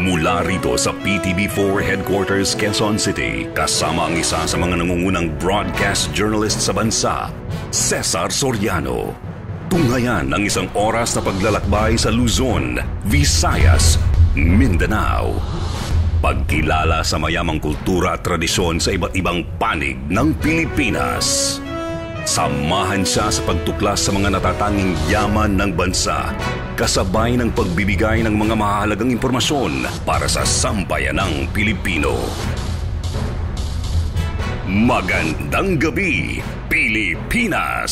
Mula rito sa PTV4 Headquarters, Quezon City, kasama ang isa sa mga nangungunang broadcast journalist sa bansa, Cesar Soriano. Tunghayan ang isang oras na paglalakbay sa Luzon, Visayas, Mindanao. Pagkilala sa mayamang kultura at tradisyon sa iba't ibang panig ng Pilipinas. Samahan siya sa pagtuklas sa mga natatanging yaman ng bansa, kasabay ng pagbibigay ng mga mahalagang impormasyon para sa sambayanang Pilipino. Magandang gabi, Pilipinas!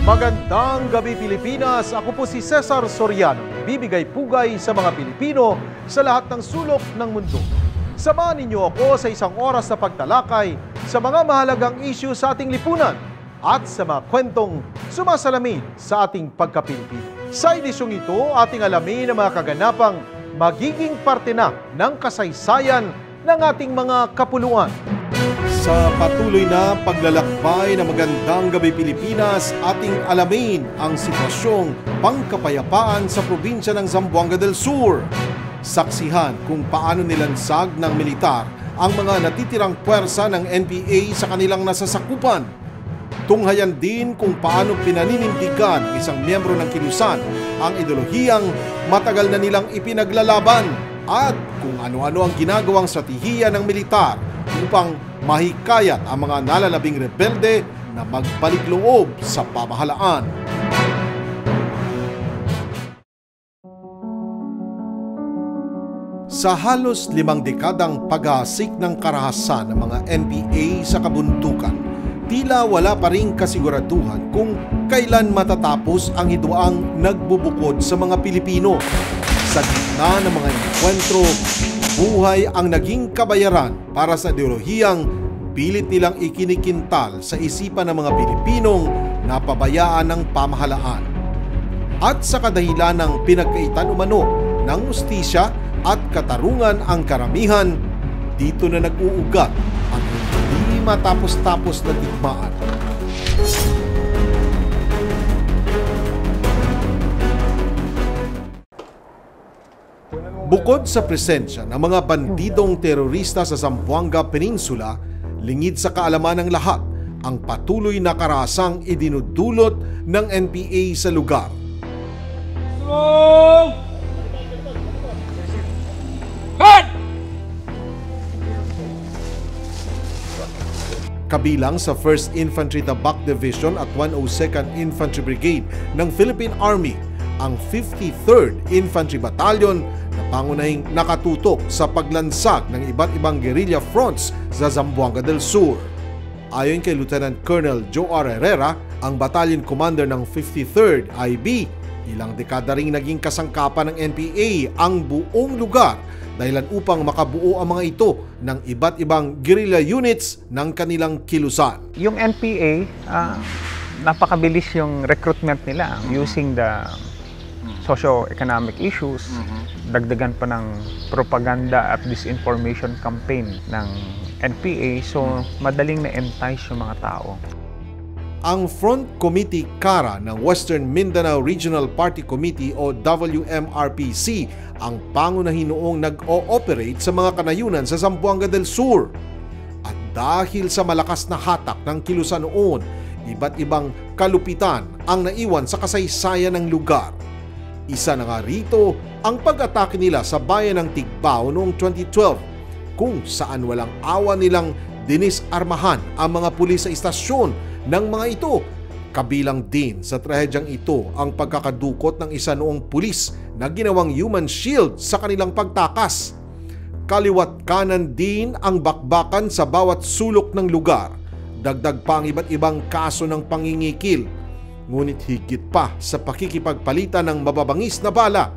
Magandang gabi, Pilipinas! Ako po si Cesar Soriano, bibigay pugay sa mga Pilipino sa lahat ng sulok ng mundo. Samahan ninyo ako sa isang oras na pagtalakay sa mga mahalagang issue sa ating lipunan at sa mga kwentong sumasalamin sa ating pagka-Pilipino. Sa edisyong ito, ating alamin ang mga kaganapang magiging parte na ng kasaysayan ng ating mga kapuluan. Sa patuloy na paglalakbay na Magandang Gabi Pilipinas, ating alamin ang sitwasyong pangkapayapaan sa probinsya ng Zamboanga del Sur. Saksihan kung paano nilansag ng militar ang mga natitirang puwersa ng NPA sa kanilang nasasakupan. Tunghayan din kung paano pinaninindigan ng isang miyembro ng kilusan ang ideolohiyang matagal na nilang ipinaglalaban at kung ano-ano ang ginagawang stratehiya ng militar upang mahikayat ang mga nalalabing rebelde na magbalik loob sa pamahalaan. Sa halos 5 dekadang paghahasik ng karahasan ng mga NPA sa kabundukan, tila wala pa ring kasiguraduhan kung kailan matatapos ang hidwaang nagbubukod sa mga Pilipino. Sa gitna ng mga enkwentro, buhay ang naging kabayaran para sa ideolohiyang pilit nilang ikinikintal sa isipan ng mga Pilipinong napabayaan ng pamahalaan. At sa kadahilan ng pinagkaitan umano ng hustisya at katarungan ang karamihan, dito na nag-uugat ang hindi matapos-tapos na digmaan. Bukod sa presensya ng mga bandidong terorista sa Zamboanga Peninsula, lingid sa kaalaman ng lahat ang patuloy na karahasang idinudulot ng NPA sa lugar. Kabilang sa 1st Infantry Tabak Division at 102nd Infantry Brigade ng Philippine Army, ang 53rd Infantry Battalion na pangunahing nakatutok sa paglansag ng iba't ibang guerrilla fronts sa Zamboanga del Sur. Ayon kay Lieutenant Colonel Joe R. Herrera, ang battalion commander ng 53rd IB, ilang dekada ring naging kasangkapan ng NPA ang buong lugar dahilan upang makabuo ang mga ito ng iba't ibang guerrilla units ng kanilang kilusan. Yung NPA, napakabilis yung recruitment nila using the socio-economic issues. Dagdagan pa ng propaganda at disinformation campaign ng NPA, so madaling na-entice yung mga tao. Ang Front Committee Kara ng Western Mindanao Regional Party Committee o WMRPC ang pangunahin noong nag-ooperate sa mga kanayunan sa Zamboanga del Sur. At dahil sa malakas na hatak ng kilusan noon, iba't ibang kalupitan ang naiwan sa kasaysayan ng lugar. Isa na nga rito ang pag-atake nila sa bayan ng Tigbao noong 2012, kung saan walang awa nilang dinisarmahan ang mga pulis sa istasyon ng mga ito. Kabilang din sa trahedyang ito ang pagkakadukot ng isa noong pulis na ginawang human shield sa kanilang pagtakas. Kaliwat kanan din ang bakbakan sa bawat sulok ng lugar. Dagdag pa ang iba't ibang kaso ng pangingikil. Ngunit higit pa sa pakikipagpalitan ng mababangis na bala,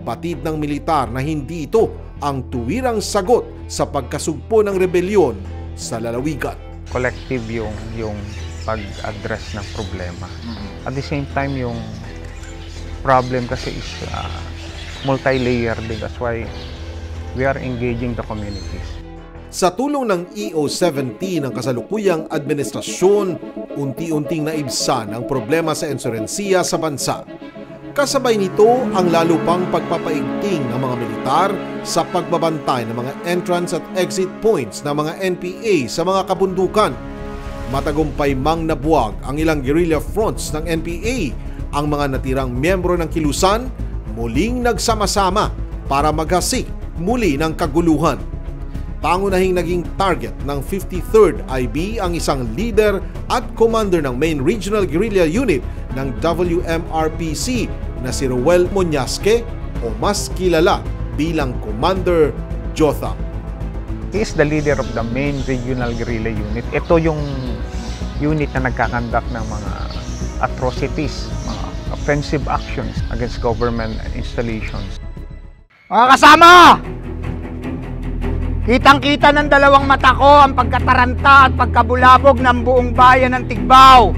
batid ng militar na hindi ito ang tuwirang sagot sa pagkasugpo ng rebelyon sa lalawigan. Collective yung pag-address ng problema. At the same time, yung problem kasi is multi-layered din. That's why we are engaging the communities. Sa tulong ng EO-17 ng kasalukuyang administrasyon, unti-unting naibsan ang problema sa insurensiya sa bansa. Kasabay nito ang lalo pang pagpapaigting ng mga militar sa pagbabantay ng mga entrance at exit points ng mga NPA sa mga kabundukan. Matagumpay mang nabuwag ang ilang guerrilla fronts ng NPA. Ang mga natirang miyembro ng kilusan muling nagsama-sama para maghasik muli ng kaguluhan. Pangunahing naging target ng 53rd IB ang isang leader at commander ng Main Regional Guerrilla Unit ng WMRPC na si Ruel Moñasque o mas kilala bilang Commander Jotham. He is the leader of the Main Regional Guerrilla Unit. Ito yung unit na nagkakandak ng mga atrocities, mga offensive actions against government installations. Mga kasama! Kitang-kita ng dalawang mata ko ang pagkataranta at pagkabulabog ng buong bayan ng Tigbao.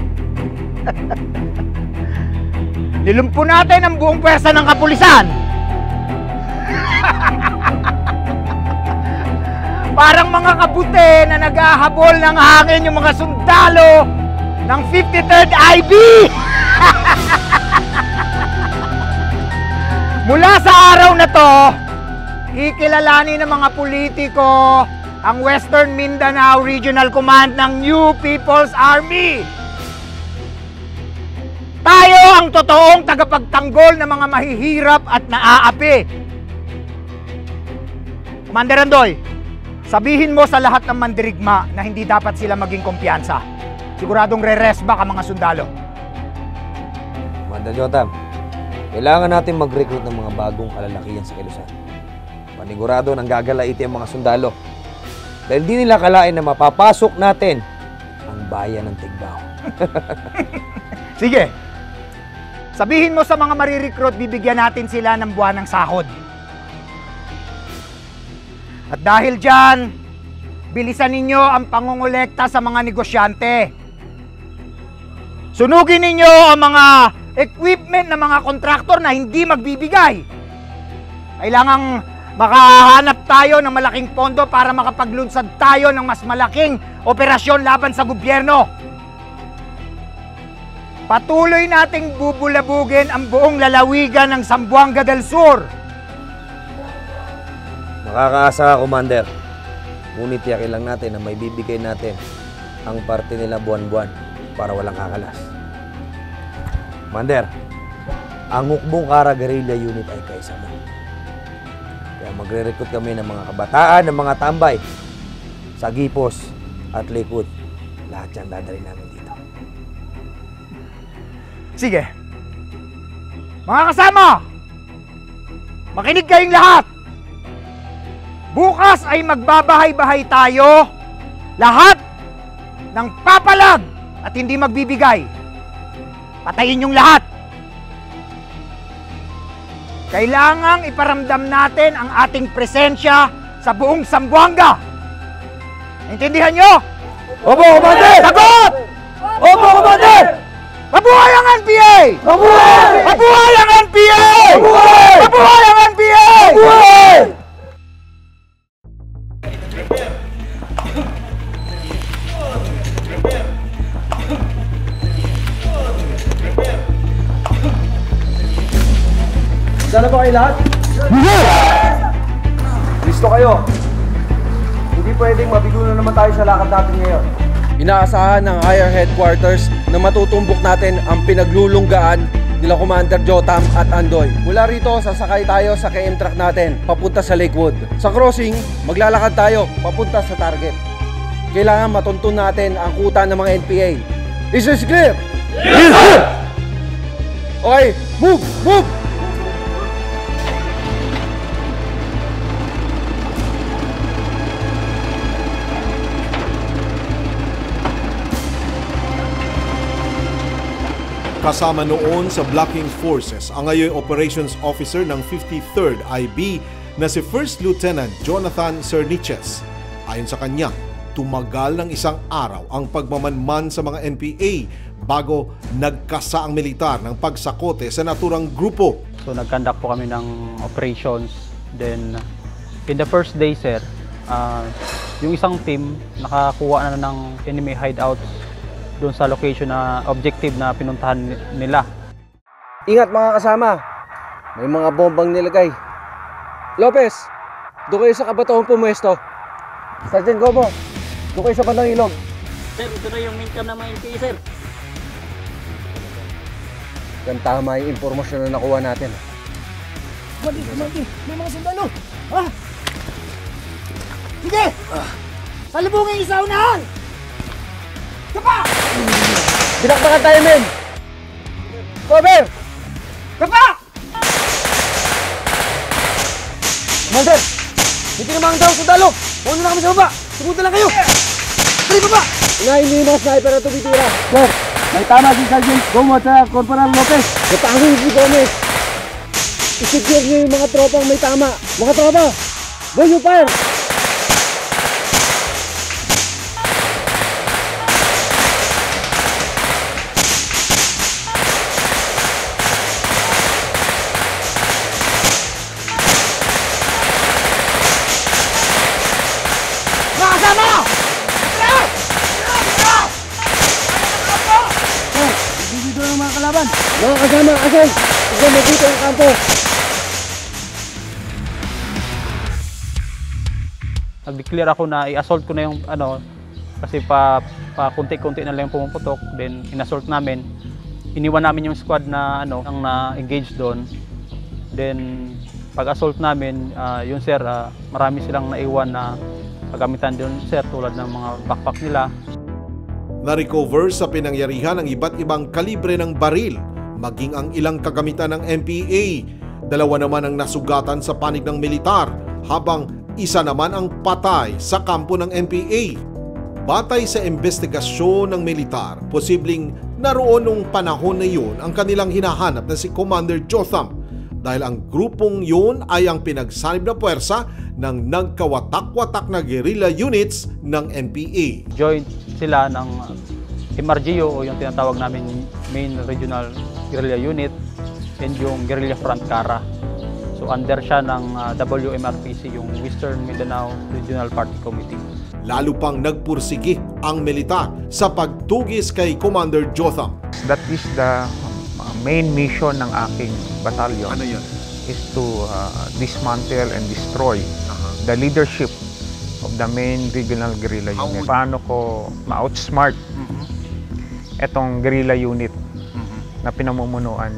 Nilumpo natin ang buong pwersa ng kapulisan. Parang mga kabuti na naghahabol ng hangin yung mga sundalo ng 53rd IB. Mula sa araw na to, ikilalanin ng mga politiko ang Western Mindanao Regional Command ng New People's Army. Tayo ang totoong tagapagtanggol ng mga mahihirap at naaapi. Commander Andoy, sabihin mo sa lahat ng mandirigma na hindi dapat sila maging kumpiyansa. Siguradong re-resback ang mga sundalo. Commander Jotham, kailangan natin mag-recruit ng mga bagong kalalakihan sa kilusan. Panigurado nang gagalaiti ang mga sundalo. Dahil di nila kalain na mapapasok natin ang bayan ng Tigbao. Sige. Sabihin mo sa mga marirecruit, bibigyan natin sila ng buwan ng sahod. At dahil dyan, bilisan ninyo ang pangungulekta sa mga negosyante. Sunugin ninyo ang mga equipment ng mga kontraktor na hindi magbibigay. Kailangang makahanap tayo ng malaking pondo para makapaglunsad tayo ng mas malaking operasyon laban sa gobyerno. Patuloy nating bubulabugin ang buong lalawigan ng Zamboanga del Sur. Makakaasa ka, Commander. Ngunit tiyakin lang natin na may bibigay natin ang parte nila buwan-buwan para walang kakalas. Commander, ang Hukbong Kara Guerrilla Unit ay kaisa mo. Kaya magre-recruit kami ng mga kabataan, ng mga tambay sa Gipos at Likod. Lahat yan dadalhin namin dito. Sige. Mga kasama, makinig kayong lahat. Bukas ay magbabahay-bahay tayo, lahat ng papalag at hindi magbibigay. Patayin yung lahat. Kailangang iparamdam natin ang ating presensya sa buong Zamboanga. Intindihan nyo? Opo, Commander! Sagot! Opo, Commander! Mabuhay ang NPA! Mabuhay! Mabuhay ang NPA! Mabuhay! Mabuhay ang NPA! Mabuhay! Sana ba kayo lahat? Listo kayo. Hindi pwedeng mabigo na naman tayo sa lakad natin ngayon. Inaasahan ng higher headquarters na matutumbok natin ang pinaglulunggaan nila Commander Jotham at Andoy. Mula rito, sasakay tayo sa KM truck natin papunta sa Lakewood. Sa crossing, maglalakad tayo papunta sa target. Kailangan matuntun natin ang kuta ng mga NPA. Is this clear? Yes, sir! Okay, move! Move! Kasama noon sa blocking forces ang ngayon operations officer ng 53rd IB na si First Lieutenant Jonathan Cerniches. Ayon sa kanya, tumagal ng isang araw ang pagmamanman sa mga NPA bago nagkasa ang militar ng pagsakote sa naturang grupo. So nag-conduct po kami ng operations. Then in the first day, sir, yung isang team nakakuha na ng enemy hideouts doon sa location na objective na pinuntahan nila. Ingat mga kasama. May mga bombang nilagay. Lopez, doon kayo sa kabataong pumuesto. Sergeant Gobo, doon kayo sa bandang ilog. Sir, ito na yung main cam ng mga NPA, sir. Yan tama yung impormasyon na nakuha natin. Mali, may mga sundalo. Ha? Sige! Salubungin isa unahan! Kapa! Binakbakan tayo, men! Cover! Kapa! Commander! Hindi naman daw sundalo! Huwag na kami sa baba! Sumunta lang kayo! Tari baba! Unahin niyo yung mga sniper na tumitira. Sir! May tama si Sergeant Gomo at Corporal Lopez! Napangin si Gomez! Isigil niyo yung mga tropang may tama. Mga tropa! Raise your fire! Mga kasama, asan? Tignan mo dito ang kampo. Nag-declare ako na i-assault ko na yung kasi pa kunti-kunti na lang yung pumuputok, then in-assault namin. Iniwan namin yung squad na ang na-engage doon. Then pag-assault namin, yun sir, marami silang naiwan na pagamitan doon sir, tulad ng mga backpack nila. Na-recover sa pinangyarihan ang iba't ibang kalibre ng baril, maging ang ilang kagamitan ng NPA. Dalawa naman ang nasugatan sa panig ng militar, habang isa naman ang patay sa kampo ng NPA. Batay sa investigasyon ng militar, posibleng naroon nung panahon na yun ang kanilang hinahanap na si Commander Jotham, dahil ang grupong yun ay ang pinagsanib na puwersa ng nagkawatak-watak na guerrilla units ng NPA. Joint sila ng MRGU o yung tinatawag namin Main Regional Guerrilla Unit and yung Guerrilla Front Cara. So under siya ng WMRPC, yung Western Mindanao Regional Party Committee. Lalo pang nagpursigi ang militar sa pagtugis kay Commander Jotham. That is the main mission ng aking batalyon. Ano yun? Is to dismantle and destroy the leadership of the main regional guerrilla unit. Paano ko ma-outsmart etong guerrilla unit na pinamumunuan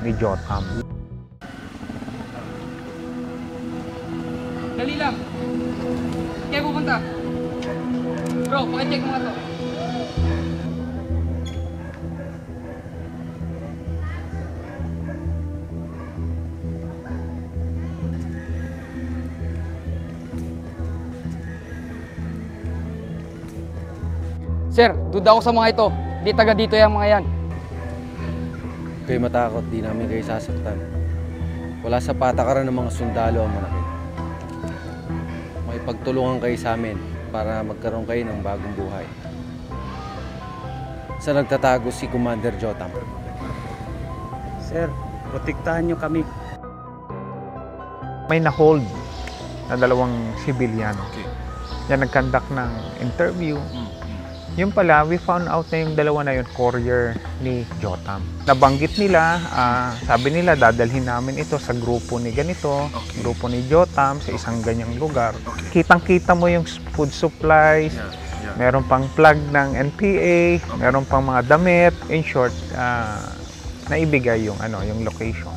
ni Jotham. Dali lang. Kaya pupunta. Bro, pakicheck mo nga to. Sir, duda ako sa mga ito. Di taga dito yung mga yan. Kayo matakot, di namin kayo sasaktan. Wala sa patakaran ng mga sundalo ang manakit. Makipagtulungan kayo sa amin para magkaroon kayo ng bagong buhay. Sa nagtatago si Commander Jotham. Sir, protektahan nyo kami. May na-hold na dalawang sibilyan. Yan nag-conduct ng interview. Yung pala, we found out na yung dalawa na yun, courier ni Jotham. Nabanggit nila, sabi nila, dadalhin namin ito sa grupo ni ganito, grupo ni Jotham, sa isang ganyang lugar. Kitang-kita mo yung food supplies, meron pang plug ng NPA, meron pang mga damit. In short, naibigay yung location.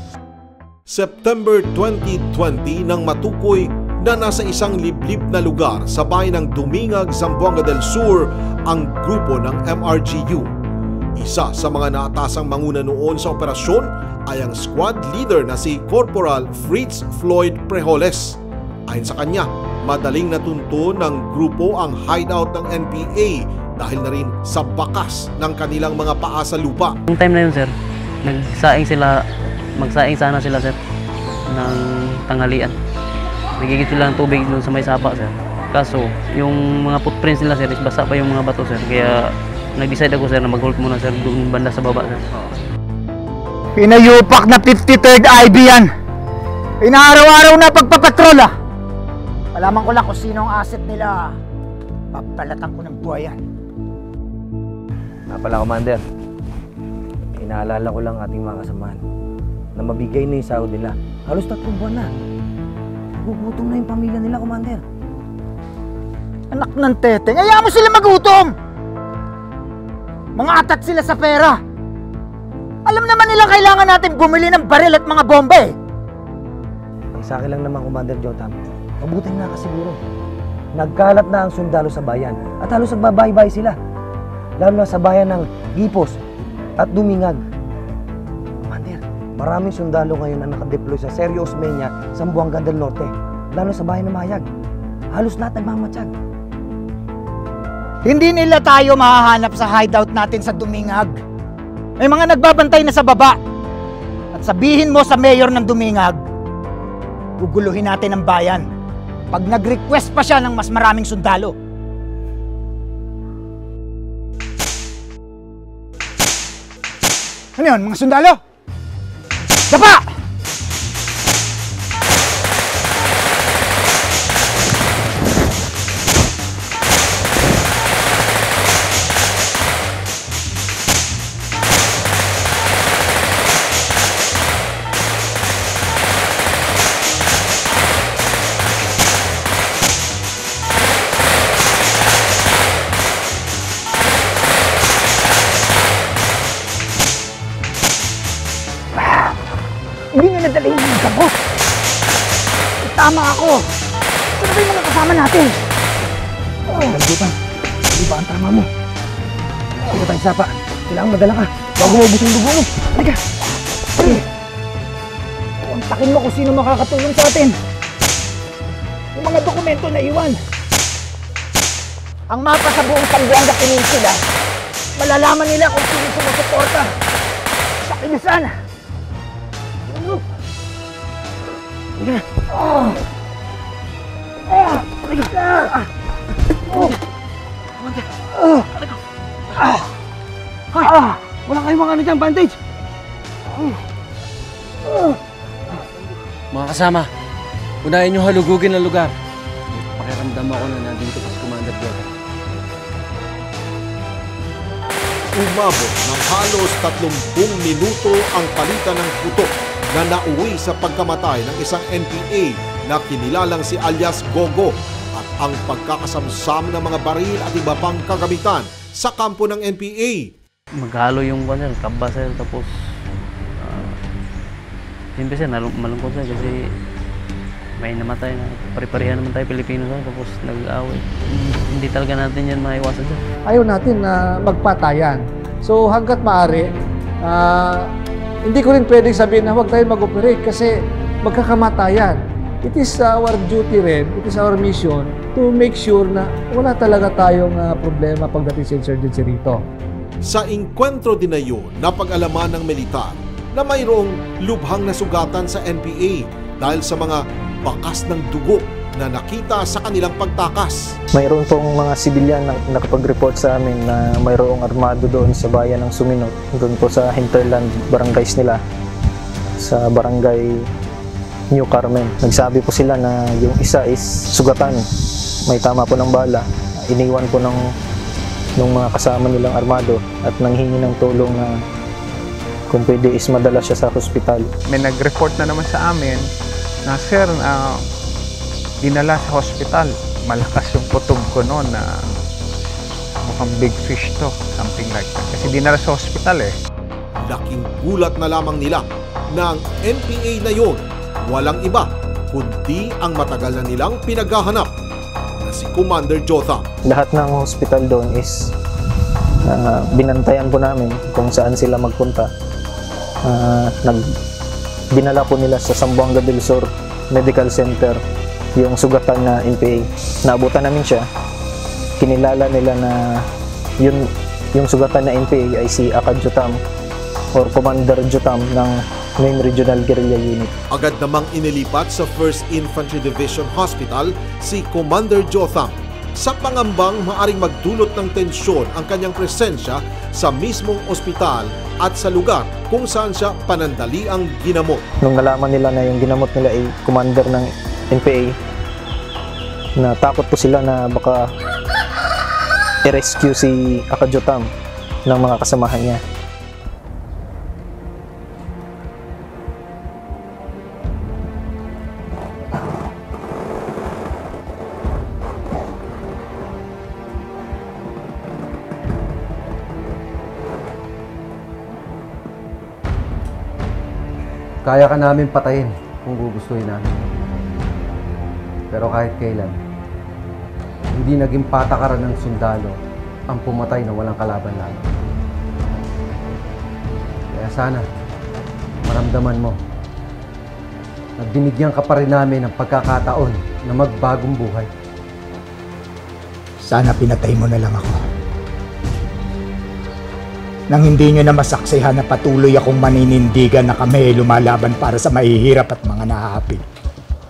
September 2020 nang matukoy na nasa isang liblib na lugar sa bayan ng Dumingag, Zamboanga del Sur ang grupo ng MRGU. Isa sa mga naatasang manguna noon sa operasyon ay ang squad leader na si Corporal Fritz Floyd Prejoles. Ayon sa kanya, madaling natunto ng grupo ang hideout ng NPA dahil na rin sa bakas ng kanilang mga paa sa lupa. Yung time na yun, sir, magsaing sana sila, sir, ng tanghalian. Nagigit sila ng tubig doon sa may sapa, sir. Kaso, yung mga footprints nila, sir, basa pa yung mga bato, sir. Kaya nag-decide ako, sir, na mag-hold muna, sir, doon banda sa baba, sir. Pinayupak na 53rd IB yan. Inaaraw-araw na pagpapatrol, ah. Malaman ko lang kung sino ang asset nila. Papalatan ko ng buhay yan. Pala, Commander. inaalala ko lang ating mga kasamahan na mabigay na yung sahod nila. Halos 3 buwan na. Gugutom na yung pamilya nila, Commander. Anak ng teteng, hayaan mo sila magutom! Mga atat sila sa pera. Alam naman nila kailangan natin bumili ng baril at mga bomba eh. Ang sa akin lang naman, Commander Jotham, mabuting nakasiguro. Nagkalat na ang sundalo sa bayan at halos nagbabaybay sila. Lalo na sa bayan ng Gipos at Dumingag. Commander, maraming sundalo ngayon na nakadeploy sa Sergio Osmeña, Zamboanga del Norte. Lalo sa bayan ng Mayag. Halos lahat nagmamatsyag. Hindi nila tayo mahahanap sa hideout natin sa Dumingag. May mga nagbabantay na sa baba. At sabihin mo sa mayor ng Dumingag, guguluhin natin ang bayan pag nag-request pa siya ng mas maraming sundalo. Ano yun, mga sundalo? Dapa! Hindi nyo nadala yung mga kabos. Tama ako. Sino ba yung mga kasama natin? Nagdutan, di ba ang tama mo? Sige tayo sapa. Kailangan madala ka. Bago maubos yung dugo mo. Halika. Kontakin mo kung sino makakatulong sa atin. Yung mga dokumento na iwan. Ang mapa sa buong Zamboanga Peninsula, malalaman nila kung sino sumusuporta sa kinisan. Wala kayong mga ano dyan, bandage. Mga kasama, unahin nyo halugugin ang lugar. Pakiramdam ako na nandito pa si Commander Jotham. Umabot ng halos 30 minuto ang palitan ng putok na nauwi sa pagkamatay ng isang NPA na kinilalang si alias Gogo at ang pagkakasamsam ng mga baril at iba pang kagamitan sa kampo ng NPA. Maghalo yung sir, kaba sir, tapos siyempre sir, malungkot sir kasi may namatay na pare-parehan naman tayo Pilipino sir, tapos nag-aaway. Hindi talaga natin yan maiwasan sir. Ayaw natin na magpatayan. So hanggat maaari, hindi ko rin pwedeng sabihin na huwag tayo mag-operate kasi magkakamatayan. It is our duty rin, it is our mission to make sure na wala talaga tayong problema pagdating sa insurgency rito. Sa inkwentro din na yun, napag-alaman ng militar na mayroong lubhang nasugatan sa NPA dahil sa mga bakas ng dugo na nakita sa kanilang pagtakas. Mayroon pong mga sibilyan na nakapag-report sa amin na mayroong armado doon sa bayan ng Suminot, doon po sa hinterland barangays nila, sa barangay New Carmen. Nagsabi po sila na yung isa is sugatan, may tama po ng bala. Iniwan po ng mga kasama nilang armado at nanghingi ng tulong na kung pwede is madala siya sa hospital. May nag-report na naman sa amin na sir, dinala sa hospital. Malakas yung putob ko noon na mukhang big fish to, something like that. Kasi dinala sa hospital eh. Laking gulat na lamang nila na ang NPA na yon walang iba kundi ang matagal na nilang pinaghahanap na si Commander Jotham. Lahat ng hospital doon is binantayan po namin kung saan sila magpunta. Dinala po nila sa Zamboanga del Sur Medical Center yung sugatan na NPA. Naabutan namin siya. Kinilala nila na yung sugatan na NPA ay si Akad Jotham or Commander Jotham ng Main Regional Guerrilla Unit. Agad namang inilipat sa 1st Infantry Division Hospital si Commander Jotham sa pangambang maaring magdulot ng tensyon ang kanyang presensya sa mismong ospital at sa lugar kung saan siya panandaliang ginamot. Nung nalaman nila na yung ginamot nila ay commander ng NPA, natakot po sila na baka i-rescue si Akad Jotham ng mga kasamahan niya. Kaya ka namin patayin kung gugustuhin namin. Pero kahit kailan, hindi naging patakaran ng sundalo ang pumatay na walang kalaban-laban. Kaya sana, maramdaman mo na binigyan ka pa rin namin ng pagkakataon na magbagong buhay. Sana pinatay mo na lang ako. Nang hindi nyo na masaksihan na patuloy akong maninindigan na kami lumalaban para sa mahihirap at mga nahahapi.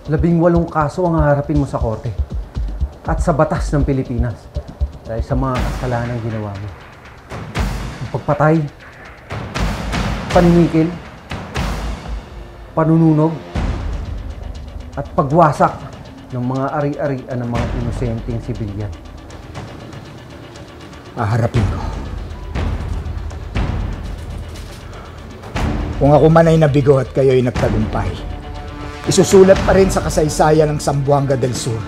18 kaso ang haharapin mo sa korte at sa batas ng Pilipinas dahil sa mga kasalanan ginawa mo. Ang pagpatay, paninigil, panununog, at pagwasak ng mga ari-arian ng mga inosenteng sibilyan. Haharapin ko. Kung ako man ay nabigo at kayo ay nagtagumpay, isusulat pa rin sa kasaysayan ng Zamboanga del Sur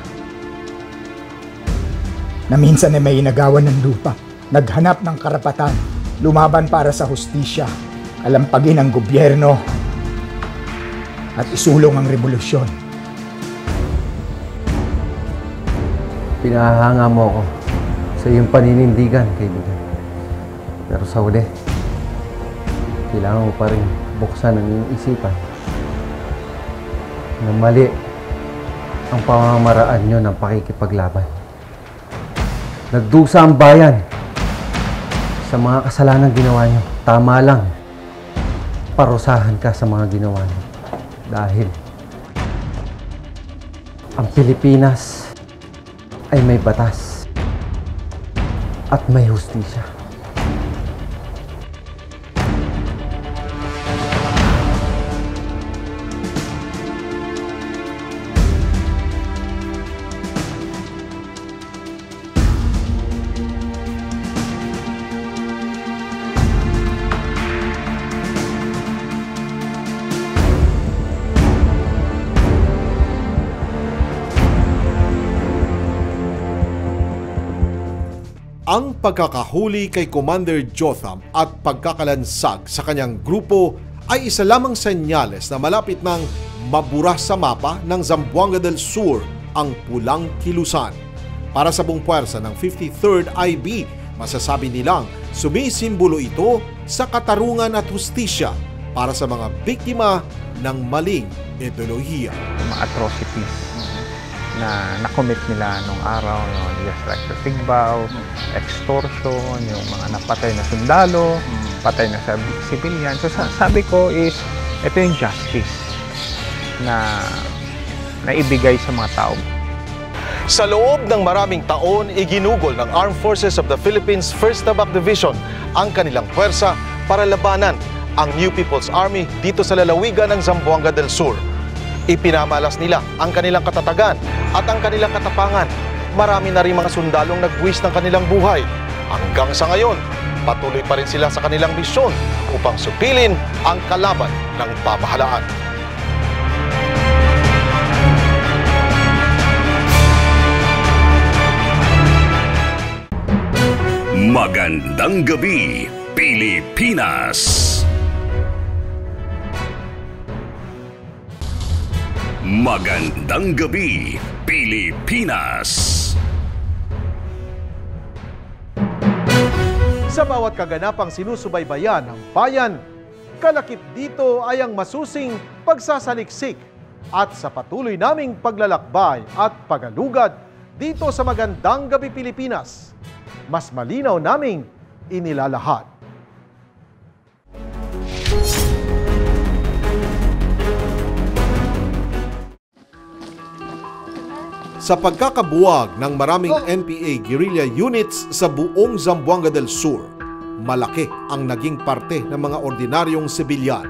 na minsan ay may inagawan ng lupa, naghanap ng karapatan, lumaban para sa hustisya, alampagin ang gobyerno, at isulong ang revolusyon. Pinahanga mo ako sa iyong paninindigan, kaibigan. Pero sa huli, kailangan mo pa rin buksan ang iyong isipan na mali ang pamamaraan nyo ng pakikipaglaban. Nagdusa ang bayan sa mga kasalanan ginawa nyo. Tama lang, parusahan ka sa mga ginawa nyo. Dahil ang Pilipinas ay may batas at may hustisya. Ang pagkakahuli kay Commander Jotham at pagkakalansag sa kanyang grupo ay isa lamang senyales na malapit ng mabura sa mapa ng Zamboanga del Sur ang pulang kilusan. Para sa buong puwersa ng 53rd IB, masasabi nilang sumisimbolo ito sa katarungan at hustisya para sa mga biktima ng maling ideolohiya. Mga atrocities na nakomit nila nung araw, just like the Tigbaw, extortion, yung mga napatay na sundalo, patay na sa civilian. So sabi ko is, ito yung justice na naibigay sa mga tao. Sa loob ng maraming taon, iginugol ng Armed Forces of the Philippines 1st Tabak Division ang kanilang puwersa para labanan ang New People's Army dito sa lalawigan ng Zamboanga del Sur. Ipinamalas nila ang kanilang katatagan at ang kanilang katapangan. Marami na rin mga sundalong nagbuwis ng kanilang buhay. Hanggang sa ngayon, patuloy pa rin sila sa kanilang misyon upang supilin ang kalaban ng pamahalaan. Magandang gabi, Pilipinas! Magandang gabi, Pilipinas! Sa bawat kaganapang sinusubaybayan ng bayan, kalakip dito ay ang masusing pagsasaliksik at sa patuloy naming paglalakbay at pagalugad dito sa Magandang Gabi, Pilipinas. Mas malinaw naming inilalahad. Sa pagkakabuwag ng maraming NPA guerrilla units sa buong Zamboanga del Sur, malaki ang naging parte ng mga ordinaryong sibilyan.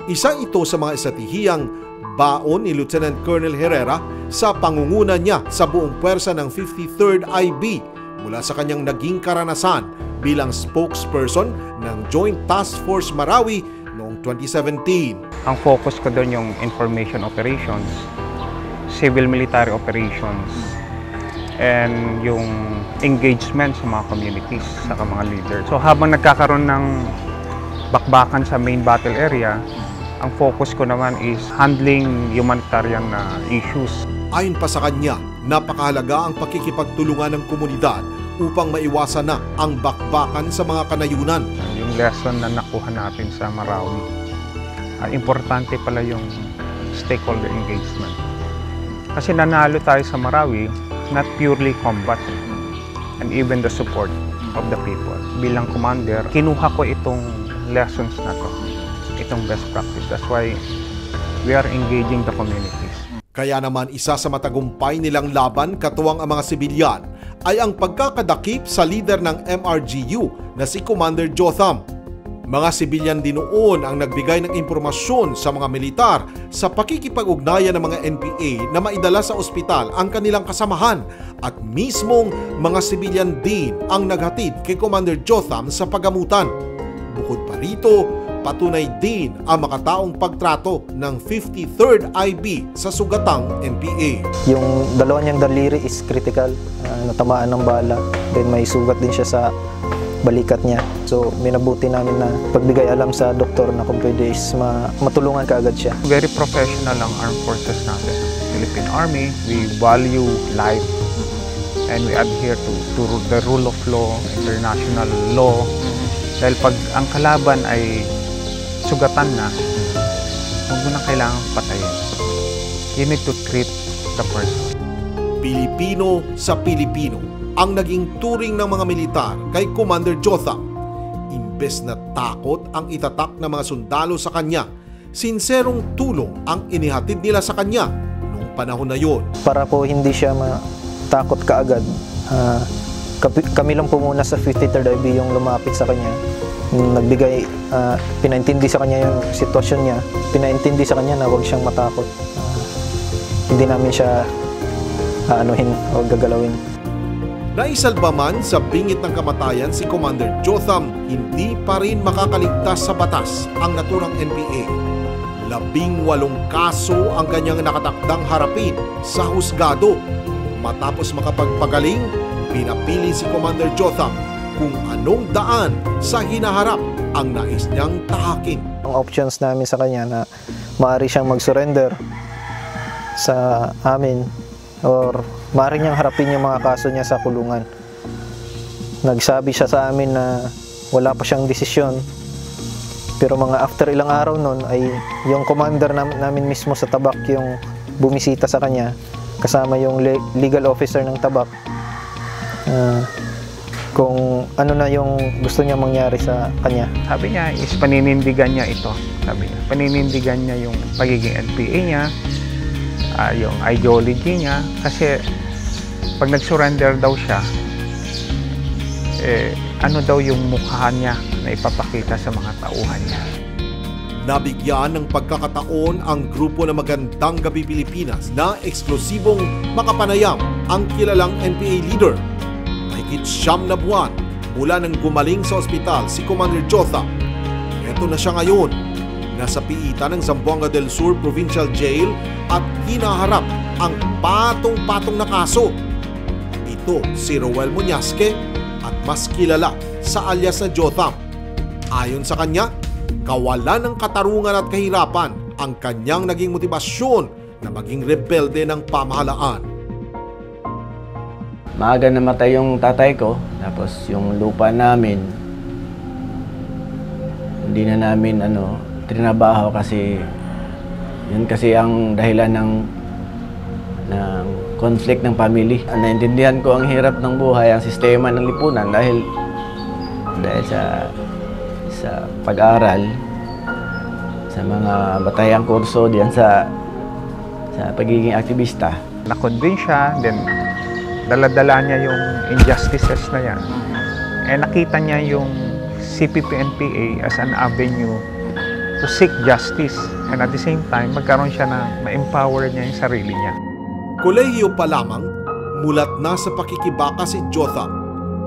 Isa ito sa mga estatihiyang baon ni Lieutenant Colonel Herrera sa pangunguna niya sa buong puwersa ng 53rd IB mula sa kanyang naging karanasan bilang spokesperson ng Joint Task Force Marawi noong 2017. Ang focus ko doon yung information operations, civil military operations, and yung engagement sa mga communities, sa mga leaders. So habang nagkakaroon ng bakbakan sa main battle area, Ang focus ko naman is handling humanitarian issues. Ayon pa sa kanya, napakahalaga ang pakikipagtulungan ng komunidad upang maiwasan na ang bakbakan sa mga kanayunan. Yung lesson na nakuha natin sa Marawi, importante pala yung stakeholder engagement. Kasi nanalo tayo sa Marawi, not purely combat, and even the support of the people. Bilang commander, kinuha ko itong lessons na to, itong best practice. That's why we are engaging the communities. Kaya naman isa sa matagumpay nilang laban katuwang ang mga sibilyan ay ang pagkakadakip sa leader ng MRGU na si Commander Jotham. Mga sibilyan din noon ang nagbigay ng impormasyon sa mga militar sa pakikipag-ugnayan ng mga NPA na maidala sa ospital ang kanilang kasamahan at mismong mga sibilyan din ang naghatid kay Commander Jotham sa pagamutan. Bukod pa rito, patunay din ang makataong pagtrato ng 53rd IB sa sugatang NPA. Yung dalawa niyang daliri is critical, natamaan ng bala. Then may sugat din siya sa balikat niya. So minabuti namin na pagbigay alam sa doktor na kung pwede is matulungan kaagad siya. Very professional ang armed forces natin. Philippine Army, we value life and we adhere to the rule of law, international law. Dahil pag ang kalaban ay sugatan na, huwag mo na kailangang patayin. You need to treat the person. Pilipino sa Pilipino ang naging turing ng mga militar kay Commander Jotham. Imbes na takot ang itatak ng mga sundalo sa kanya, sinserong tulong ang inihatid nila sa kanya noong panahon na yon. Para po hindi siya matakot kaagad, kami lang po muna sa 53rd IB yung lumapit sa kanya. Nagbigay, pinaintindi sa kanya yung sitwasyon niya, pinaintindi sa kanya na huwag siyang matakot. Hindi namin siya aanuhin o gagalawin. Naisalba man sa bingit ng kamatayan si Commander Jotham, hindi pa rin makakaligtas sa batas ang naturang NPA. 18 kaso ang kanyang nakatakdang harapin sa husgado. Matapos makapagpagaling, pinapili si Commander Jotham kung anong daan sa hinaharap ang nais niyang tahakin. Ang options namin sa kanya na maaari siyang mag-surrender sa amin or maaari niyang harapin yung mga kaso niya sa kulungan. Nagsabi siya sa amin na wala pa siyang desisyon, pero mga after ilang araw nun ay yung commander namin mismo sa Tabak yung bumisita sa kanya kasama yung legal officer ng Tabak. Kung ano na yung gusto niya mangyari sa kanya. Sabi niya is paninindigan niya ito. Sabi niya, paninindigan niya yung pagiging NPA niya, yung ideology niya, kasi pag nag-surrender daw siya, ano daw yung mukha niya na ipapakita sa mga tauhan niya. Nabigyan ng pagkakataon ang grupo na Magandang Gabi Pilipinas na eksklusibong makapanayam ang kilalang NPA leader. Mahigit 9 na buwan mula nang gumaling sa ospital si Commander Jotham. Ito na siya ngayon, nasa piitan ng Zamboanga del Sur Provincial Jail at hinaharap ang patong-patong na kaso. Ito si Roel Muñasque at mas kilala sa alias na Jotham. Ayon sa kanya, kawalan ng katarungan at kahirapan ang kanyang naging motibasyon na maging rebelde ng pamahalaan. Maaga namatay yung tatay ko, tapos yung lupa namin, hindi na namin trinabaho kasi yun kasi ang dahilan ng conflict ng family. Naintindihan ko ang hirap ng buhay, ang sistema ng lipunan dahil sa pag-aaral, sa mga batayang kurso diyan sa pagiging aktivista. Na-convince siya, then dala-dala niya yung injustices na yan. Nakita niya yung CPP-NPA as an avenue to seek justice, and at the same time, magkaroon siya na ma-empower niya yung sarili niya. Kolehiyo pa lamang, mulat na sa pakikibaka si Jotham.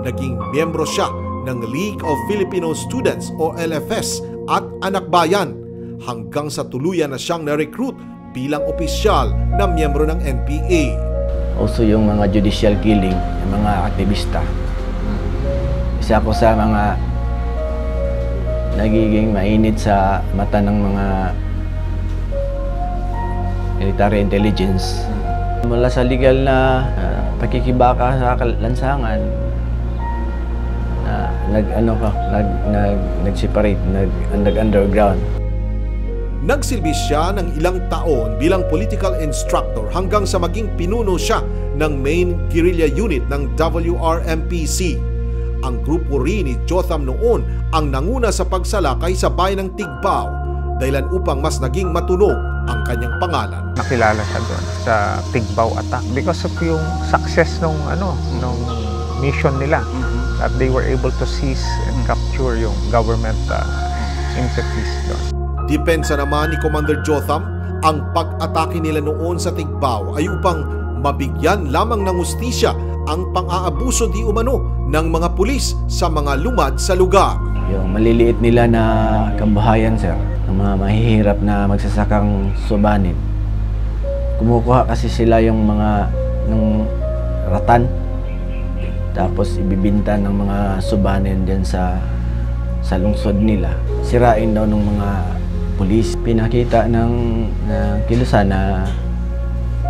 Naging miyembro siya ng League of Filipino Students o LFS at Anak Bayan, hanggang sa tuluyan na siyang na-recruit bilang opisyal na miyembro ng NPA. Also yung mga judicial killing, yung mga aktivista. Isa ako sa mga nagiging mainit sa mata ng mga military intelligence. Mula sa legal na pakikibaka sa lansangan, nag-separate, nag-underground. Nagsilbi siya ng ilang taon bilang political instructor hanggang sa maging pinuno siya ng main guerrilla unit ng WRMPC. Ang grupo rin ni Jotham noon ang nanguna sa pagsalakay sa bayan ng Tigbao, dahilan upang mas naging matunog ang kanyang pangalan. Nakilala siya doon sa Tigbao attack because of yung success nung mission nila, that they were able to seize and capture yung government entities doon. Depensa naman ni Commander Jotham, ang pag-atake nila noon sa Tigbao ay upang mabigyan lamang ng hustisya ang pang-aabuso di umano ng mga pulis sa mga lumad sa lugar. Yung maliliit nila na kabahayan, sir, ng mga mahihirap na magsasakang subanin, kumukuha kasi sila yung mga ratan, tapos ibibinta ng mga subanin dyan sa lungsod nila. Sirain daw ng mga pulis. Pinakita ng Kilusan na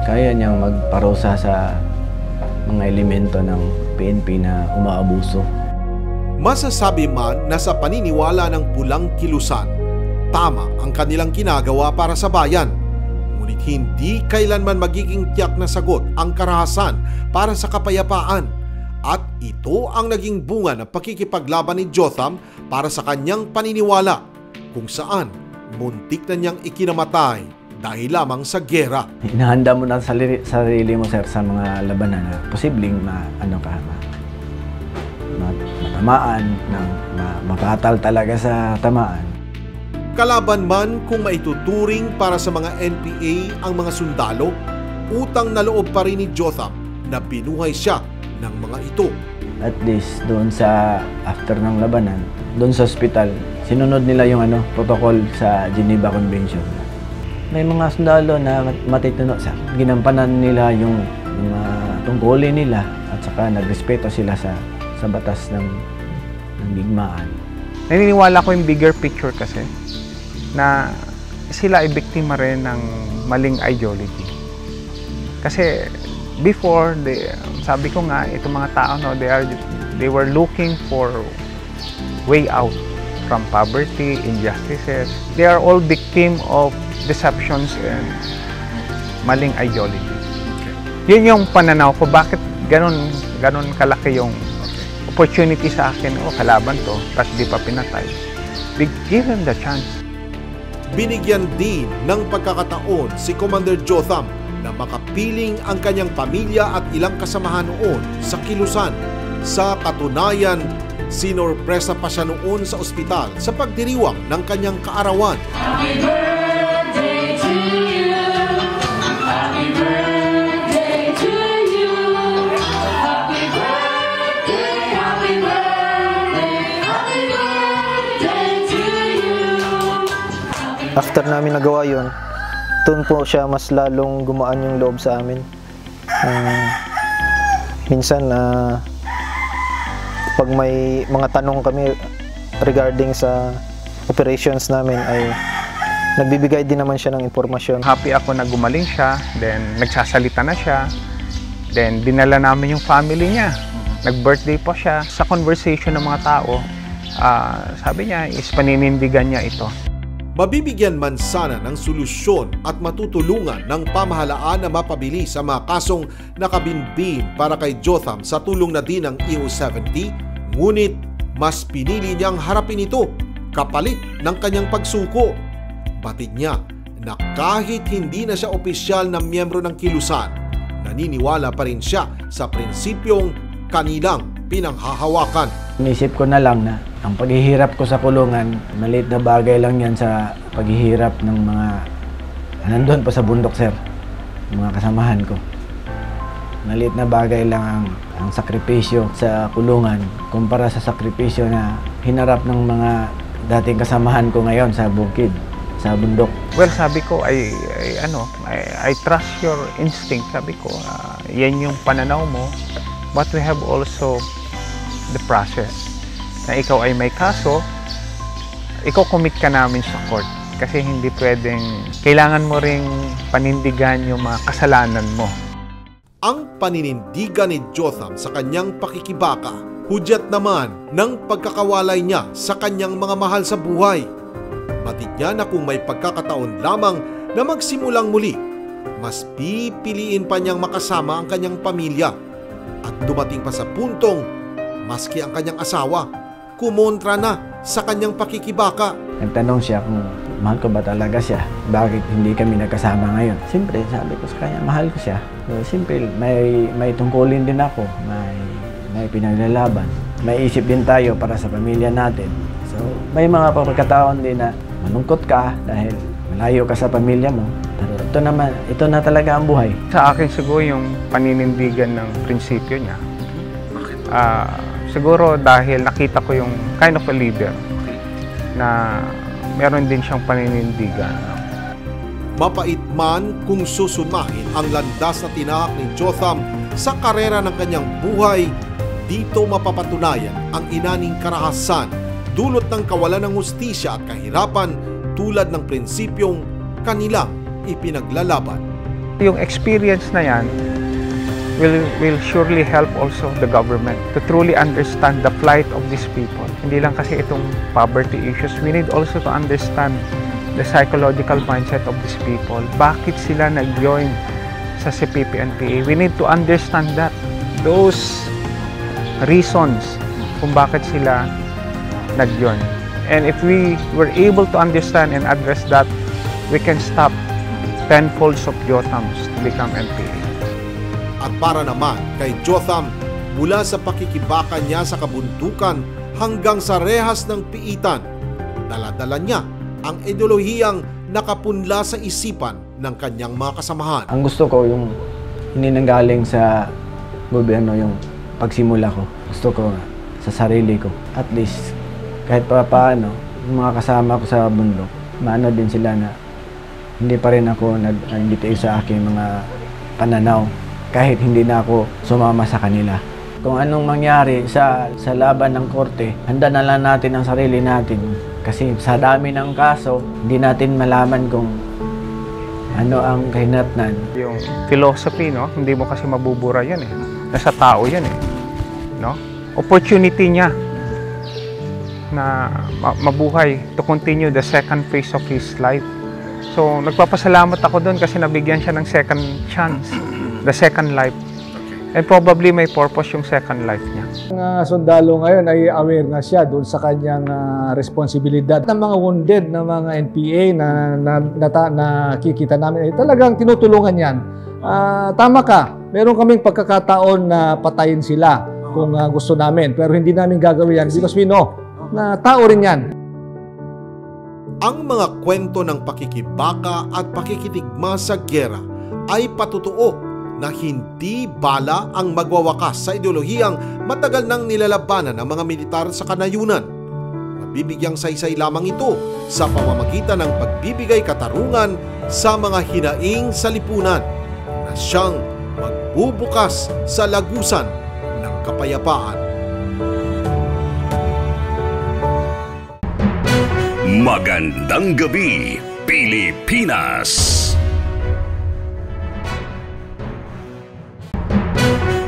kaya niyang magparusa sa mga elemento ng PNP na umaabuso. Masasabi man na sa paniniwala ng Pulang Kilusan, tama ang kanilang ginagawa para sa bayan. Ngunit hindi kailanman magiging tiyak na sagot ang karahasan para sa kapayapaan. At ito ang naging bunga ng pakikipaglaban ni Jotham para sa kanyang paniniwala, kung saan muntik na niyang ikinamatay dahil lamang sa giyera. Hinahanda mo na sarili mo, sir, sa mga labanan na posibleng matamaan, makatal talaga sa tamaan. Kalaban man kung maituturing para sa mga NPA ang mga sundalo, utang na loob pa rin ni Jotham na binuhay siya ng mga ito. At least doon sa after ng labanan, doon sa ospital, sinunod nila yung protocol sa Geneva Convention. May mga sundalo na matituno, sir. Ginampanan nila yung mga tungkulin nila at saka nagrespeto sila sa batas ng digmaan. Naniniwala ko yung bigger picture kasi na sila ay biktima rin ng maling ideology. Kasi before, sabi ko nga, itong mga tao, they were looking for way out from poverty, injustices. They are all victim of deceptions and maling ideology. Yun yung pananaw ko, bakit ganun kalaki yung opportunity sa akin, kalaban to, tapos di pa pinatay. Give him the chance. Binigyan din ng pagkakataon si Commander Jotham na makapiling ang kanyang pamilya at ilang kasamahan noon sa Kilusan. Sa katunayan, sinorpresa pa siya noon sa ospital sa pagdiriwang ng kanyang kaarawan. Happy birthday to you. Happy birthday to you. Happy birthday, happy birthday, happy birthday to you. After namin nagawa yun, doon po siya mas lalong gumaan yung loob sa amin. Minsan, pag may mga tanong kami regarding sa operations namin, ay nagbibigay din naman siya ng impormasyon. Happy ako na gumaling siya, then nagsasalita na siya, then dinala namin yung family niya. Nag-birthday pa siya. Sa conversation ng mga tao, sabi niya is paninindigan niya ito. Mabibigyan man sana ng solusyon at matutulungan ng pamahalaan na mapabilis sa mga kasong nakabinbin para kay Jotham sa tulong na din ng EU70, ngunit mas pinili niyang harapin ito kapalit ng kanyang pagsuko. Batid niya na kahit hindi na siya opisyal na miyembro ng Kilusan, naniniwala pa rin siya sa prinsipyong kanilang pinanghahawakan. Inisip ko na lang na ang paghihirap ko sa kulungan, maliit na bagay lang yan sa paghihirap ng mga nandun pa sa bundok, sir, mga kasamahan ko. Maliit na bagay lang ang sakripisyo sa kulungan kumpara sa sakripisyo na hinarap ng mga dating kasamahan ko ngayon sa bukid, sa bundok. Well, sabi ko, I trust your instinct. Sabi ko, yan yung pananaw mo, but we have also the process. Na ikaw ay may kaso, ikaw commit ka namin sa court. Kasi hindi pwedeng, kailangan mo ring panindigan yung mga kasalanan mo. Ang paninindigan ni Jotham sa kanyang pakikibaka, hudyat naman ng pagkakawalay niya sa kanyang mga mahal sa buhay. Batid niya na kung may pagkakataon lamang na magsimulang muli, mas pipiliin pa niyang makasama ang kanyang pamilya. At dumating pa sa puntong, maski ang kanyang asawa, kumontra na sa kanyang pakikibaka. Nagtanong siya kung mahal ko ba talaga siya? Bakit hindi kami nagkasama ngayon? Siyempre, sabi ko sa kanya, mahal ko siya. So, siyempre, may tungkulin din ako, may pinaglalaban. May isip din tayo para sa pamilya natin. So, may mga pagkakataon din na malungkot ka dahil malayo ka sa pamilya mo. Pero ito na talaga ang buhay. Sa akin siguro yung paninindigan ng prinsipyo niya. Siguro dahil nakita ko yung kind of a leader na meron din siyang paninindigan. Mapait man kung susumahin ang landas na tinahak ni Jotham sa karera ng kanyang buhay, dito mapapatunayan ang inaning karahasan dulot ng kawalan ng hustisya at kahirapan tulad ng prinsipyong kanilang ipinaglalaban. Yung experience na yan will surely help also the government to truly understand the plight of these people. Hindi lang kasi itong poverty issues, we need also to understand the psychological mindset of these people. Bakit sila nag-join sa CPP-NPA? We need to understand that. Those reasons kung bakit sila nag-join. And if we were able to understand and address that, we can stop tenfolds of Jothams to become NPA. At para naman kay Jotham, mula sa pakikibaka niya sa kabuntukan hanggang sa rehas ng piitan, dala-dala niya ang ideolohiyang nakapunla sa isipan ng kanyang mga kasamahan. Ang gusto ko yung hindi nanggaling sa gobyerno yung pagsimula ko. Gusto ko sa sarili ko. At least kahit paano, yung mga kasama ko sa bundok, maano din sila na hindi pa rin ako nagbitiw sa aking mga pananaw. Kahit hindi na ako sumama sa kanila. Kung anong mangyari sa laban ng korte, handa na lang natin ang sarili natin. Kasi sa dami ng kaso, hindi natin malaman kung ano ang kahinatnan. Yung philosophy, no? Hindi mo kasi mabubura yan eh. Nasa tao yan eh. No? Opportunity niya na mabuhay to continue the second phase of his life. So, nagpapasalamat ako doon kasi nabigyan siya ng second chance. The second life. And probably may purpose yung second life niya. Ang sundalo ngayon ay aware na siya doon sa kanyang responsibilidad. Ng mga wounded na mga NPA na nakikita namin, ay talagang tinutulungan yan. Tama ka, meron kaming pagkakataon na patayin sila kung gusto namin. Pero hindi namin gagawin yan because we know na tao rin yan. Ang mga kwento ng pakikibaka at pakikitigma sa giyera ay patutoo na hindi bala ang magwawakas sa ideolohiyang matagal nang nilalabanan ng mga militar sa kanayunan. Mabibigyang saysay lamang ito sa pamamagitan ng pagbibigay katarungan sa mga hinaing sa lipunan na siyang magbubukas sa lagusan ng kapayapaan. Magandang gabi, Pilipinas!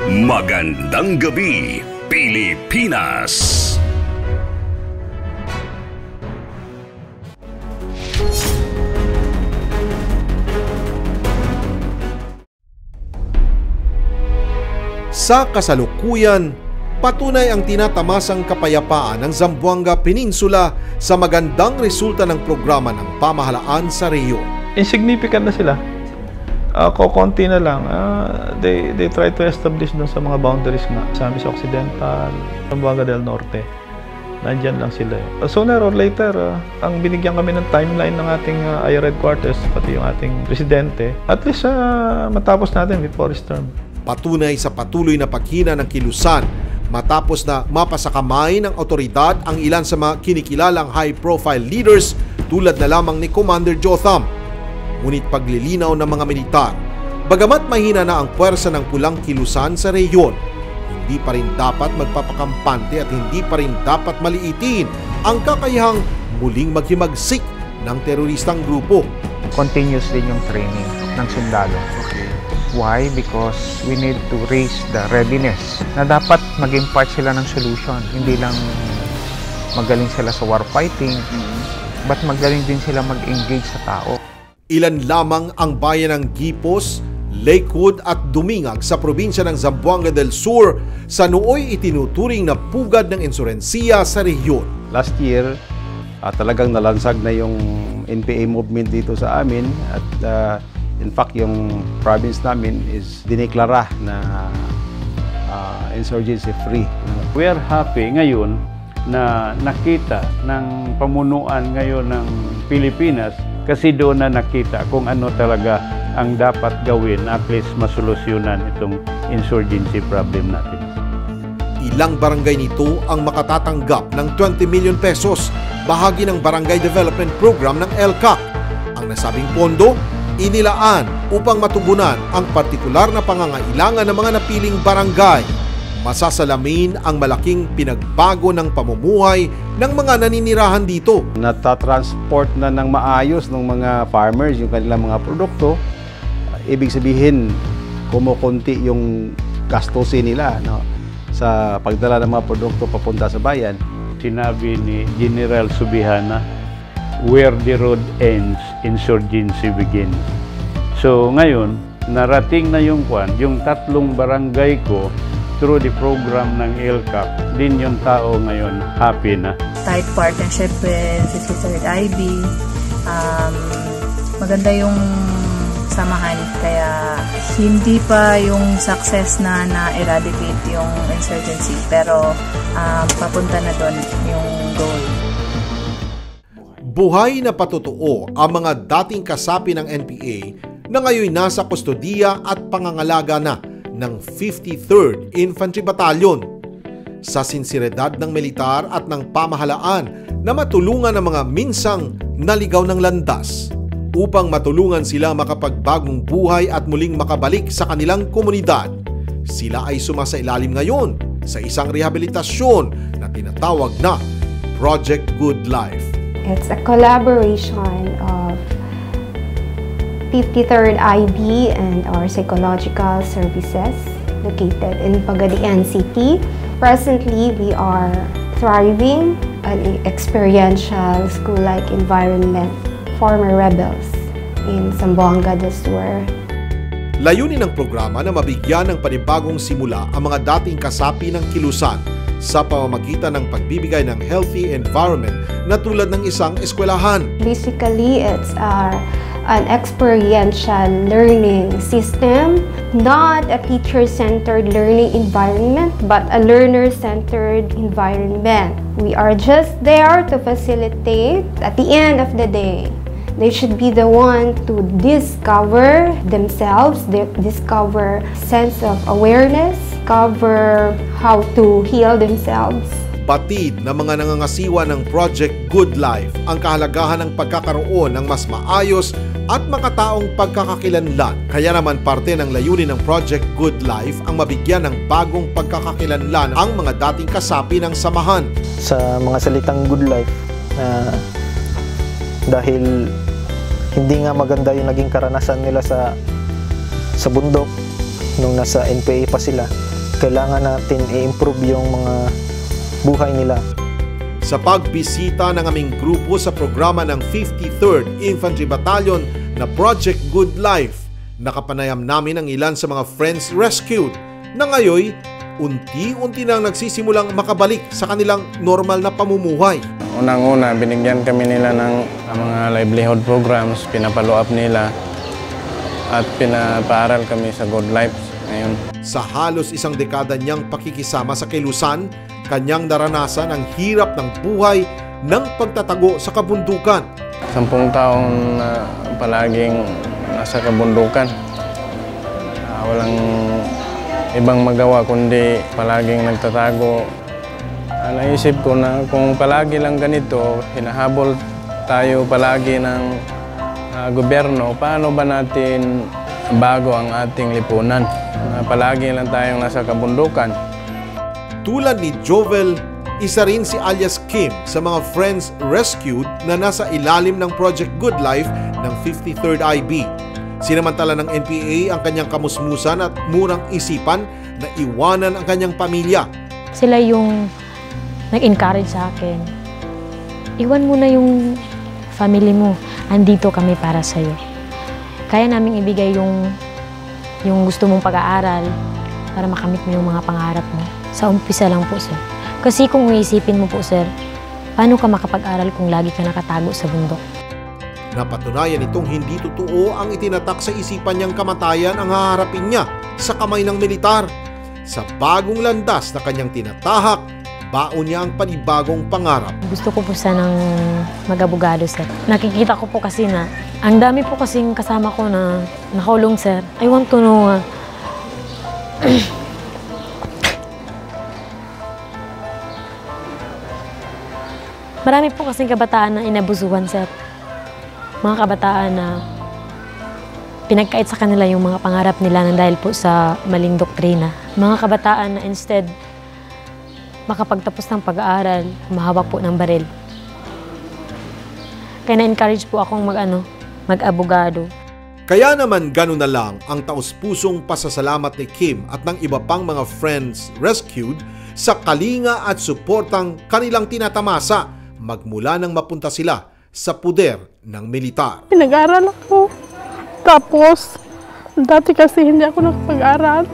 Magandang gabi, Pilipinas! Sa kasalukuyan, patunay ang tinatamasang kapayapaan ng Zamboanga Peninsula sa magandang resulta ng programa ng pamahalaan sa rehiyon. Insignificant na sila. Konti na lang. They try to establish dun sa mga boundaries nga. Misamis Occidental, Zamboanga del Norte. Nandyan lang sila. Sooner or later, ang binigyan kami ng timeline ng ating IR headquarters, pati yung ating presidente, at least matapos natin before his term. Patunay sa patuloy na paghina ng kilusan matapos na mapasakamay ng otoridad ang ilan sa mga kinikilalang high-profile leaders tulad na lamang ni Commander Jotham. Ngunit paglilinaw ng mga militar, bagamat mahina na ang puwersa ng pulang kilusan sa rehiyon, hindi pa rin dapat magpapakampante at hindi pa rin dapat maliitin ang kakayahang muling maghimagsik ng teroristang grupo. Continuous din yung training ng sundalo. Why? Because we need to raise the readiness na dapat maging part sila ng solution. Hindi lang magaling sila sa war fighting, but magaling din sila mag-engage sa tao. Ilan lamang ang bayan ng Gipos, Lakewood at Dumingag sa probinsya ng Zamboanga del Sur sa nooy itinuturing na pugad ng insurensiya sa rehiyon. Last year, talagang nalansag na yung NPA movement dito sa amin at in fact yung province namin is dineklara na insurgency free. We are happy ngayon na nakita ng pamunuan ngayon ng Pilipinas kasi doon na nakita kung ano talaga ang dapat gawin at least masolusyonan itong insurgency problem natin. Ilang barangay nito ang makatatanggap ng 20 million pesos, bahagi ng Barangay Development Program ng LCAC. Ang nasabing pondo, inilaan upang matugunan ang partikular na pangangailangan ng mga napiling barangay. Masasalamin ang malaking pinagbago ng pamumuhay ng mga naninirahan dito. Natatransport na ng maayos ng mga farmers yung kanilang mga produkto. Ibig sabihin, kumukunti yung gastusin nila, no, sa pagdala ng mga produkto papunta sa bayan. Sinabi ni General Subihana, where the road ends, insurgency begins. So ngayon, narating na yung tatlong barangay ko through the program ng LCAC, din yung tao ngayon happy na. Tight partnership with 53rd IB. Maganda yung samahan, kaya hindi pa yung success na na-eradicate yung insurgency, pero papunta na doon yung goal. Buhay na patotoo ang mga dating kasapi ng NPA na ngayon nasa kustodiya at pangangalaga na ng 53rd Infantry Battalion. Sa sinseridad ng militar at ng pamahalaan na matulungan ang mga minsang naligaw ng landas upang matulungan sila makapagbagong buhay at muling makabalik sa kanilang komunidad. Sila ay sumasailalim ngayon sa isang rehabilitasyon na tinatawag na Project Good Life. It's a collaboration of 53rd IB and our psychological services located in Pagadian City. Presently, we are thriving an experiential school-like environment former rebels in Zamboanga del Sur. Layunin ng programa na mabigyan ng panibagong simula ang mga dating kasapi ng kilusan sa pamamagitan ng pagbibigay ng healthy environment na tulad ng isang eskwelahan. Basically, it's an experiential learning system, not a teacher-centered learning environment, but a learner-centered environment. We are just there to facilitate. At the end of the day, they should be the one to discover themselves, discover sense of awareness, discover how to heal themselves. Batid na mga nangangasiwa ng Project Good Life ang kahalagahan ng pagkakaroon ng mas maayos at makataong pagkakakilanlan. Kaya naman parte ng layunin ng Project Good Life ang mabigyan ng bagong pagkakakilanlan ang mga dating kasapi ng samahan. Sa mga salitang good life, dahil hindi nga maganda yung naging karanasan nila sa bundok nung nasa NPA pa sila, kailangan natin i-improve yung mga buhay nila. Sa pagbisita ng aming grupo sa programa ng 53rd Infantry Battalion na Project Good Life, nakapanayam namin ang ilan sa mga friends rescued na ngayon unti-unti nang nagsisimulang makabalik sa kanilang normal na pamumuhay. Unang-una, binigyan kami nila ng mga livelihood programs, pinapalo up nila at pinapaaral kami sa Good Life ngayon. Sa halos isang dekada niyang pakikisama sa kilusan, kanyang naranasan ang hirap ng buhay ng pagtatago sa kabundukan. 10 taon na palaging nasa kabundukan. Walang ibang magawa kundi palaging nagtatago. Naisip ko na kung palagi lang ganito, hinahabol tayo palagi ng gobyerno, paano ba natin bago ang ating lipunan? Palagi lang tayong nasa kabundukan. Tulad ni Jovel Isa rin si alias Kim sa mga friends rescued na nasa ilalim ng Project Good Life ng 53rd IB. Sinamantala ng NPA ang kanyang kamusmusan at murang isipan na iwanan ang kanyang pamilya. Sila yung nag-encourage sa akin. Iwan mo na yung family mo. Andito kami para sa'yo. Kaya naming ibigay yung gusto mong pag-aaral para makamit mo yung mga pangarap mo. Sa umpisa lang po, sir. Kasi kung iisipin mo po, sir, paano ka makapag-aral kung lagi ka nakatago sa bundok? Napatunayan itong hindi totoo ang itinatak sa isipan niyang kamatayan ang haharapin niya sa kamay ng militar. Sa bagong landas na kanyang tinatahak, baon niya ang panibagong pangarap. Gusto ko po sanang mag-abogado, sir. Nakikita ko po kasi na ang dami po kasing kasama ko na nakulong, sir. I want to know marami po kasing kabataan na inabusuhan, sir. Mga kabataan na pinagkait sa kanila yung mga pangarap nila na dahil po sa maling doktrina. Mga kabataan na instead makapagtapos ng pag-aaral, mahawak po ng baril. Kaya na-encourage po akong mag-abogado. Kaya naman gano'n na lang ang taos-pusong pasasalamat ni Kim at ng iba pang mga friends rescued sa kalinga at suportang kanilang tinatamasa magmula nang mapunta sila sa puder ng militar. Pinag-aral ako. Tapos, dati kasi hindi ako nakapag-aral.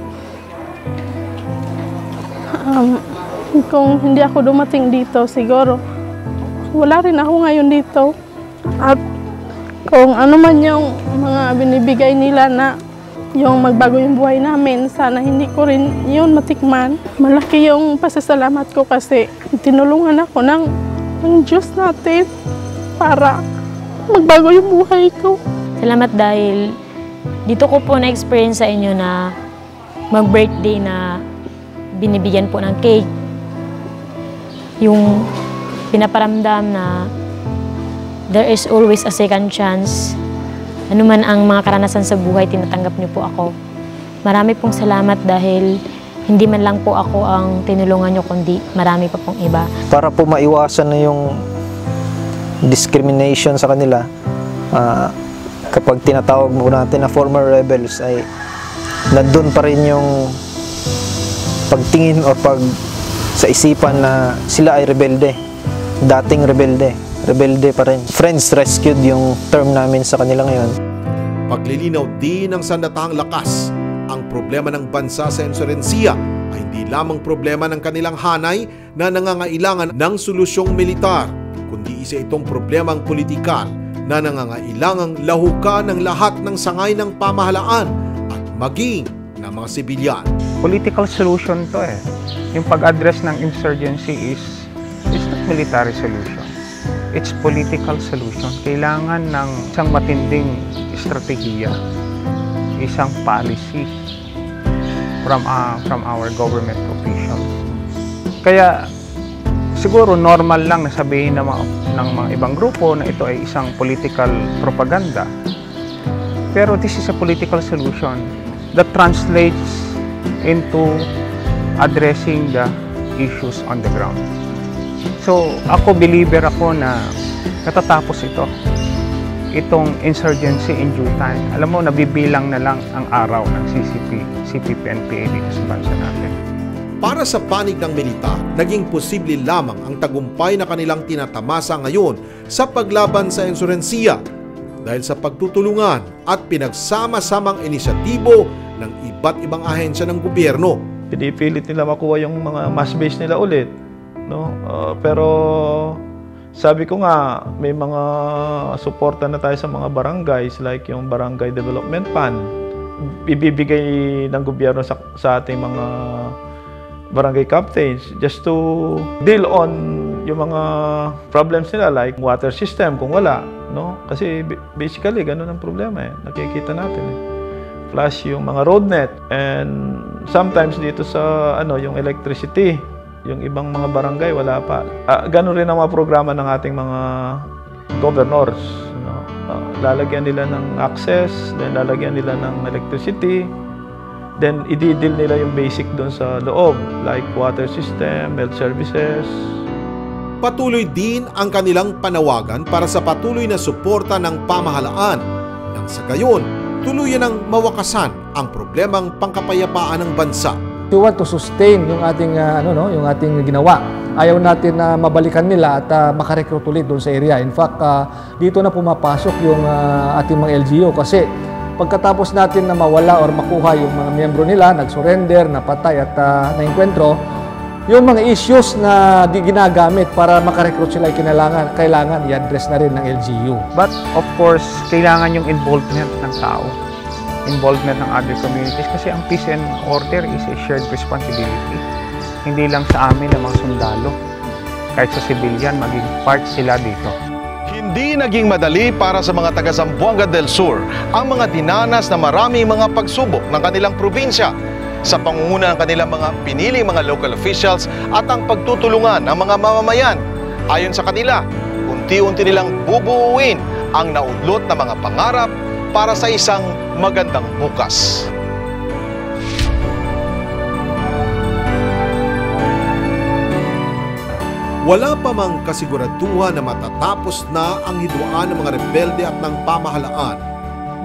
Kung hindi ako dumating dito, siguro wala rin ako ngayon dito. At kung ano man yung mga binibigay nila na yung magbago yung buhay namin, sana hindi ko rin yun matikman. Malaki yung pasasalamat ko kasi tinulungan ako ng Diyos natin para magbago yung buhay ko. Salamat dahil dito ko po na-experience sa inyo na mag-birthday na binibigyan po ng cake. Yung pinaparamdam na there is always a second chance. Ano man ang mga karanasan sa buhay, tinatanggap niyo po ako. Marami pong salamat dahil hindi man lang po ako ang tinulungan niyo, kundi marami pa pong iba. Para po maiwasan na yung discrimination sa kanila, kapag tinatawag mo natin na former rebels, ay nandun pa rin yung pagtingin o sa isipan na sila ay rebelde, dating rebelde pa rin. Friends rescued yung term namin sa kanila ngayon. Paglilinaw din ng sandatahang lakas, ang problema ng bansa sa insurensiya ay hindi lamang problema ng kanilang hanay na nangangailangan ng solusyong militar, kundi isa itong problemang politikal na nangangailangang lahukan ng lahat ng sangay ng pamahalaan at maging ng mga sibilyan. Political solution to eh. Yung pag-address ng insurgency is not military solution. It's political solution. Kailangan ng isang matinding estratehiya, isang policy from our government officials. Kaya siguro normal lang na sabihin ng mga ibang grupo na ito ay isang political propaganda. Pero this is a political solution that translates into addressing the issues on the ground. So ako, believer ako na katatapos itong insurgency in due time. Alam mo, nabibilang na lang ang araw ng CPP-NPA dito sa bansa natin. Para sa panig ng militar, naging posible lamang ang tagumpay na kanilang tinatamasa ngayon sa paglaban sa insurensiya dahil sa pagtutulungan at pinagsama-samang inisyatibo ng iba't ibang ahensya ng gobyerno. Pinipilit nila makuha yung mga mass base nila ulit, no? Pero sabi ko nga, may mga suporta na tayo sa mga barangays like yung Barangay Development Fund. Ibibigay ng gobyerno sa ating mga barangay captains just to deal on yung mga problems nila like water system kung wala, no? Kasi basically ganun ang problema eh. Nakikita natin eh. Plus yung mga road net and sometimes dito sa yung electricity, yung ibang mga barangay wala pa. Ganun rin ang mga programa ng ating mga governors, no? Lalagyan nila ng access, then lalagyan nila ng electricity. Then, i-deal nila yung basic doon sa loob, like water system, health services. Patuloy din ang kanilang panawagan para sa patuloy na suporta ng pamahalaan nang sa gayon, tuluyan ng mawakasan ang problemang pangkapayapaan ng bansa. We want to sustain yung ating yung ating ginawa. Ayaw natin na mabalikan nila at makarecruit ulit doon sa area. In fact, dito na pumapasok yung ating mga LGU kasi pagkatapos natin na mawala or makuha yung mga miyembro nila, nag-surrender, napatay at nainkwentro, yung mga issues na di ginagamit para makarecruit sila kailangan i-address na rin ng LGU. But of course, kailangan yung involvement ng tao, involvement ng other communities kasi ang peace and order is a shared responsibility. Hindi lang sa amin ng mga sundalo, kahit sa civilian, maging part sila dito. Hindi naging madali para sa mga taga Zamboanga del Sur ang mga dinanas na maraming mga pagsubok ng kanilang probinsya sa pangunguna ng kanilang mga piniling mga local officials at ang pagtutulungan ng mga mamamayan. Ayon sa kanila, unti-unti nilang bubuuin ang naudlot na mga pangarap para sa isang magandang bukas. Wala pa mang kasiguraduhan na matatapos na ang hidwaan ng mga rebelde at ng pamahalaan.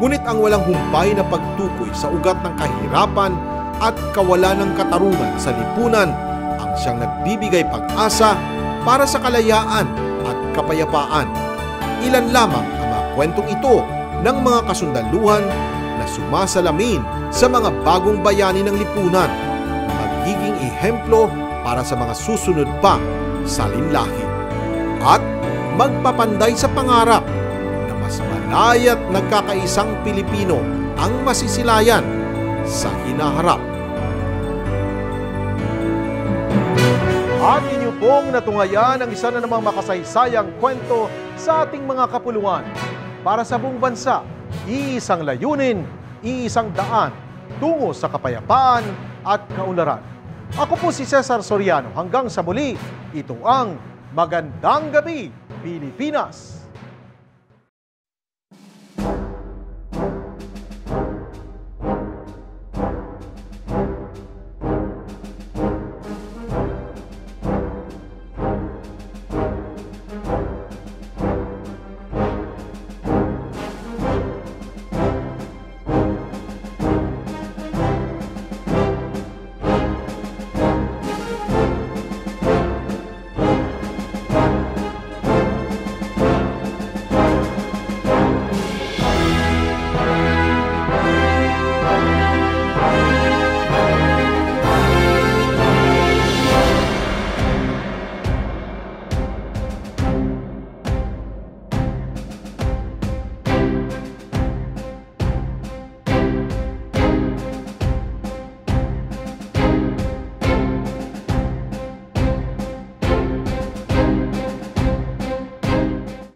Ngunit ang walang humpay na pagtukoy sa ugat ng kahirapan at kawalan ng katarungan sa lipunan ang siyang nagbibigay pag-asa para sa kalayaan at kapayapaan. Ilan lamang ang mga kwentong ito ng mga kasundaluhan na sumasalamin sa mga bagong bayani ng lipunan na magiging ehemplo para sa mga susunod pang salinlahi at magpapanday sa pangarap na mas malaya at nagkakaisang Pilipino ang masisilayan sa hinaharap. At inyo pong natungayan ang isa na namang makasaysayang kwento sa ating mga kapuluan. Para sa buong bansa, iisang layunin, iisang daan tungo sa kapayapaan at kaunlaran. Ako po si Cesar Soriano. Hanggang sa muli, ito ang Magandang Gabi, Pilipinas!